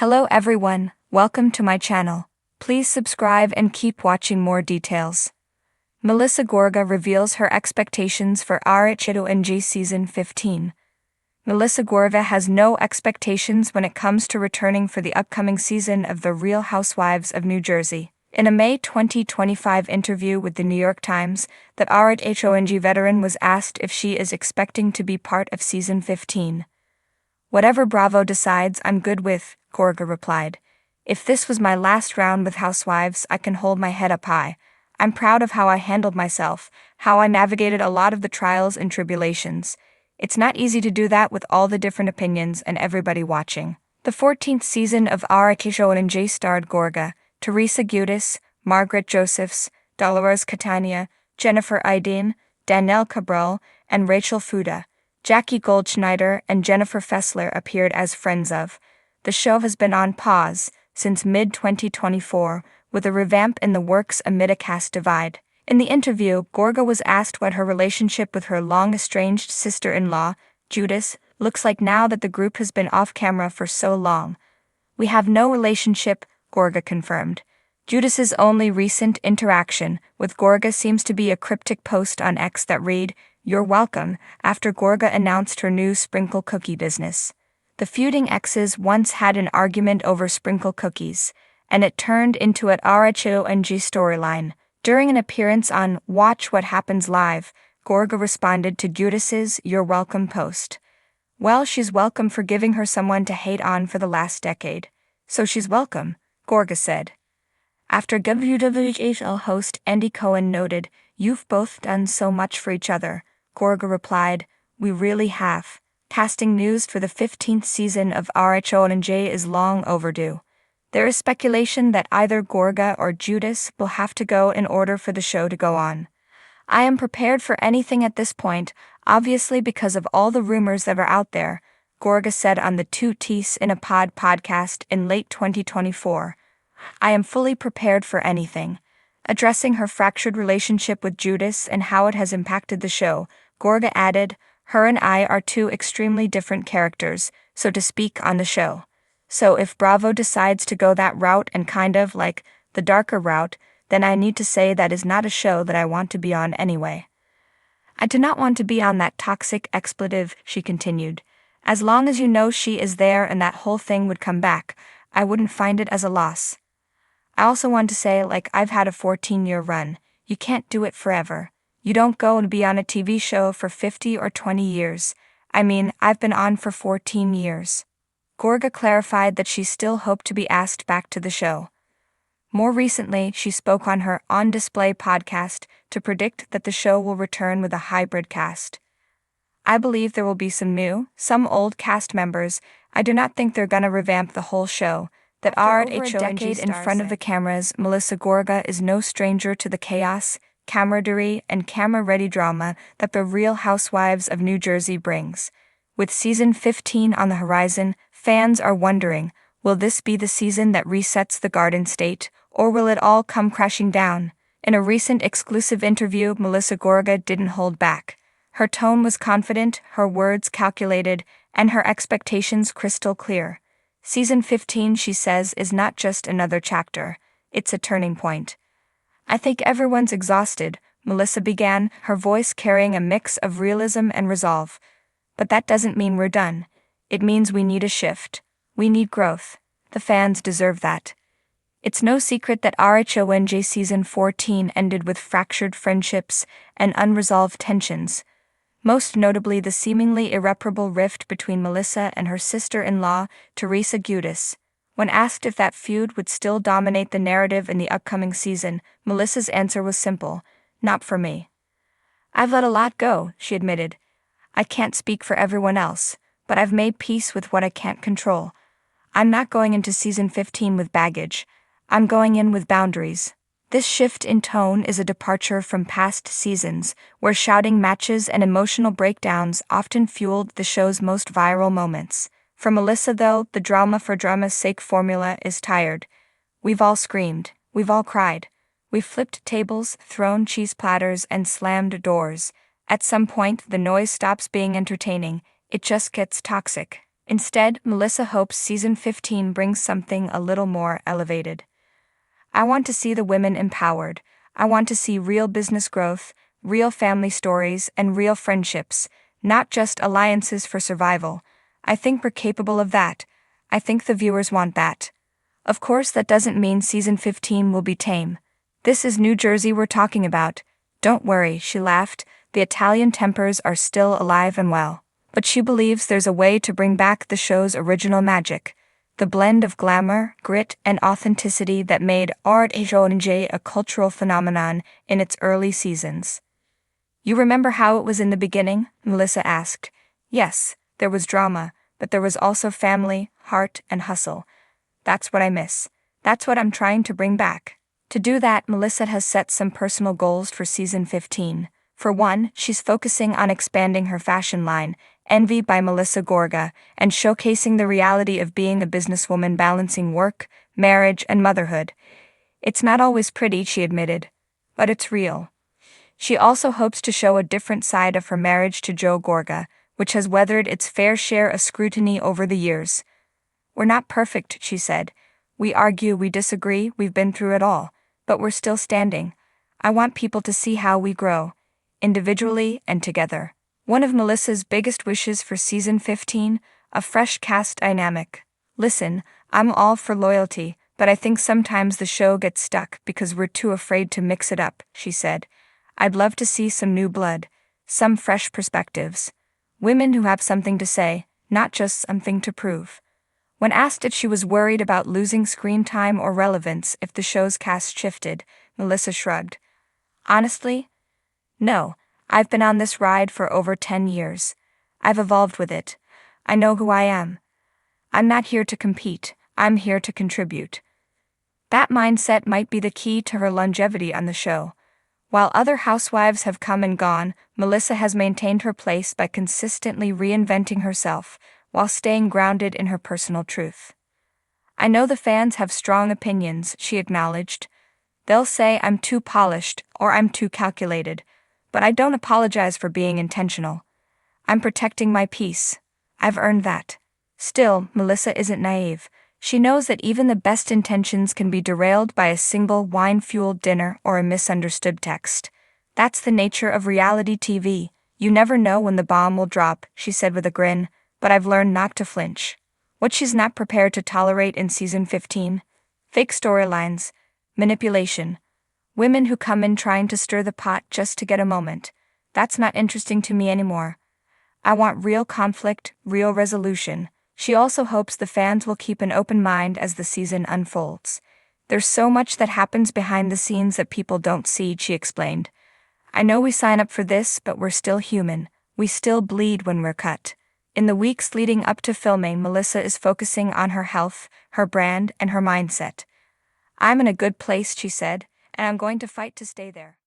Hello everyone, welcome to my channel. Please subscribe and keep watching more details. Melissa Gorga reveals her expectations for RHONJ Season 15. Melissa Gorga has no expectations when it comes to returning for the upcoming season of The Real Housewives of New Jersey. In a May 2025 interview with the New York Times, the RHONJ veteran was asked if she is expecting to be part of Season 15. "Whatever Bravo decides, I'm good with," Gorga replied. "If this was my last round with Housewives, I can hold my head up high. I'm proud of how I handled myself, how I navigated a lot of the trials and tribulations. It's not easy to do that with all the different opinions and everybody watching." The 14th season of RHONJ starred Gorga, Teresa Giudice, Margaret Josephs, Dolores Catania, Jennifer Aydin, Danielle Cabral, and Rachel Fuda. Jackie Goldschneider and Jennifer Fessler appeared as friends of. The show has been on pause since mid-2024, with a revamp in the works amid a cast divide. In the interview, Gorga was asked what her relationship with her long-estranged sister-in-law, Giudice, looks like now that the group has been off-camera for so long. "We have no relationship," Gorga confirmed. Giudice's only recent interaction with Gorga seems to be a cryptic post on X that read, "You're welcome," after Gorga announced her new sprinkle cookie business. The feuding exes once had an argument over sprinkle cookies, and it turned into an RHONJ storyline. During an appearance on Watch What Happens Live, Gorga responded to Giudice's "You're welcome" post. "Well, she's welcome for giving her someone to hate on for the last decade. So she's welcome," Gorga said. After WWHL host Andy Cohen noted, "You've both done so much for each other," Gorga replied, "We really have. Casting news for the 15th season of RHONJ is long overdue. There is speculation that either Gorga or Giudice will have to go in order for the show to go on. I am prepared for anything at this point, obviously because of all the rumors that are out there," Gorga said on the Two Tees in a Pod podcast in late 2024. "I am fully prepared for anything." Addressing her fractured relationship with Giudice and how it has impacted the show, Gorga added, "Her and I are two extremely different characters, so to speak, on the show. So if Bravo decides to go that route and kind of like the darker route, then I need to say that is not a show that I want to be on anyway. I do not want to be on that toxic expletive," she continued. "As long as you know she is there and that whole thing would come back, I wouldn't find it as a loss. I also want to say, like, I've had a 14-year run. You can't do it forever. You don't go and be on a TV show for 50 or 20 years. I mean, I've been on for 14 years. Gorga clarified that she still hoped to be asked back to the show. More recently, she spoke on her On Display podcast to predict that the show will return with a hybrid cast. "I believe there will be some new, some old cast members. I do not think they're gonna revamp the whole show." That after over a decade in front of the cameras, Melissa Gorga is no stranger to the chaos, camaraderie, and camera-ready drama that The Real Housewives of New Jersey brings. With Season 15 on the horizon, fans are wondering, will this be the season that resets the Garden State, or will it all come crashing down? In a recent exclusive interview, Melissa Gorga didn't hold back. Her tone was confident, her words calculated, and her expectations crystal clear. Season 15, she says, is not just another chapter, it's a turning point. "I think everyone's exhausted," Melissa began, her voice carrying a mix of realism and resolve. "But that doesn't mean we're done. It means we need a shift. We need growth. The fans deserve that." It's no secret that RHONJ Season 14 ended with fractured friendships and unresolved tensions. Most notably the seemingly irreparable rift between Melissa and her sister-in-law, Teresa Giudice. When asked if that feud would still dominate the narrative in the upcoming season, Melissa's answer was simple, "Not for me. I've let a lot go," she admitted. "I can't speak for everyone else, but I've made peace with what I can't control. I'm not going into Season 15 with baggage. I'm going in with boundaries." This shift in tone is a departure from past seasons, where shouting matches and emotional breakdowns often fueled the show's most viral moments. For Melissa, though, the drama for drama's sake formula is tired. "We've all screamed. We've all cried. We've flipped tables, thrown cheese platters, and slammed doors. At some point, the noise stops being entertaining. It just gets toxic." Instead, Melissa hopes season 15 brings something a little more elevated. I want to see the women empowered. I want to see real business growth, real family stories, and real friendships, not just alliances for survival. I think we're capable of that. I think the viewers want that. Of course, that doesn't mean season 15 will be tame. This is New Jersey we're talking about. Don't worry, she laughed. The Italian tempers are still alive and well. But she believes there's a way to bring back the show's original magic. The blend of glamour, grit, and authenticity that made RHONJ a cultural phenomenon in its early seasons. You remember how it was in the beginning? Melissa asked. Yes, there was drama, but there was also family, heart, and hustle. That's what I miss. That's what I'm trying to bring back. To do that, Melissa has set some personal goals for season 15. For one, she's focusing on expanding her fashion line, Envy by Melissa Gorga, and showcasing the reality of being a businesswoman balancing work, marriage, and motherhood. It's not always pretty, she admitted, but it's real. She also hopes to show a different side of her marriage to Joe Gorga, which has weathered its fair share of scrutiny over the years. We're not perfect, she said. We argue, we disagree, we've been through it all, but we're still standing. I want people to see how we grow, individually and together. One of Melissa's biggest wishes for season 15, a fresh cast dynamic. Listen, I'm all for loyalty, but I think sometimes the show gets stuck because we're too afraid to mix it up, she said. I'd love to see some new blood, some fresh perspectives. Women who have something to say, not just something to prove. When asked if she was worried about losing screen time or relevance if the show's cast shifted, Melissa shrugged. Honestly, no. I've been on this ride for over 10 years. I've evolved with it. I know who I am. I'm not here to compete, I'm here to contribute. That mindset might be the key to her longevity on the show. While other housewives have come and gone, Melissa has maintained her place by consistently reinventing herself, while staying grounded in her personal truth. I know the fans have strong opinions, she acknowledged. They'll say I'm too polished or I'm too calculated. But I don't apologize for being intentional. I'm protecting my peace. I've earned that. Still, Melissa isn't naive. She knows that even the best intentions can be derailed by a single wine-fueled dinner or a misunderstood text. That's the nature of reality TV. You never know when the bomb will drop, she said with a grin, but I've learned not to flinch. What she's not prepared to tolerate in season 15? Fake storylines, manipulation. Women who come in trying to stir the pot just to get a moment. That's not interesting to me anymore. I want real conflict, real resolution. She also hopes the fans will keep an open mind as the season unfolds. There's so much that happens behind the scenes that people don't see, she explained. I know we sign up for this, but we're still human. We still bleed when we're cut. In the weeks leading up to filming, Melissa is focusing on her health, her brand, and her mindset. I'm in a good place, she said, and I'm going to fight to stay there.